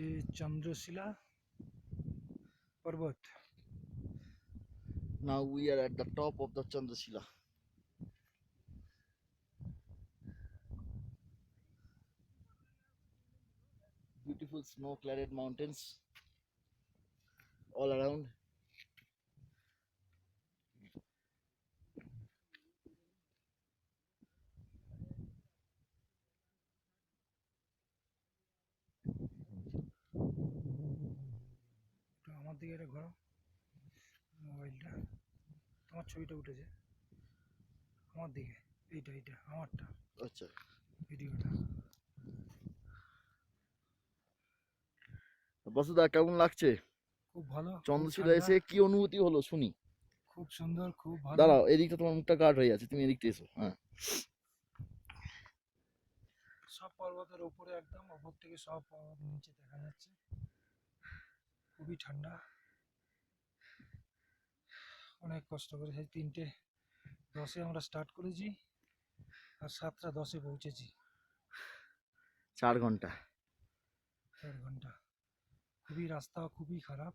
Chandrashila Parvat. Now we are at the top of the Chandrashila. Beautiful snow-clad mountains all around. আমার দিকে এটা ঘোরো মোবাইলটা, তোমার ছবিটা উঠেছে আমার দিকে, এইটা আমারটা আচ্ছা, ভিডিওটা। বসুদা কেমন লাগছে খুব ভালো, খুব চন্দ্রশিলা ঠান্ডা, এসে? কি অনুভূতি হলো শুনি। খুব সুন্দর, খুব ভালো। দাঁড়াও, এদিকটা তোমার মুখটা গার্ড হয়ে আছে, তুমি এদিকটা এসো। হ্যাঁ, সব পর্বতের উপরে, একদম উপর থেকে সব পর্বত নিচে দেখা যাচ্ছে। খুবই ঠান্ডা, অনেক কষ্ট করে সেই 3:10 আমরা স্টার্ট করেছি আর 7:10 পৌঁছেছি। 4 ঘন্টা। 4 ঘন্টা। খুবই রাস্তা খুবই খারাপ।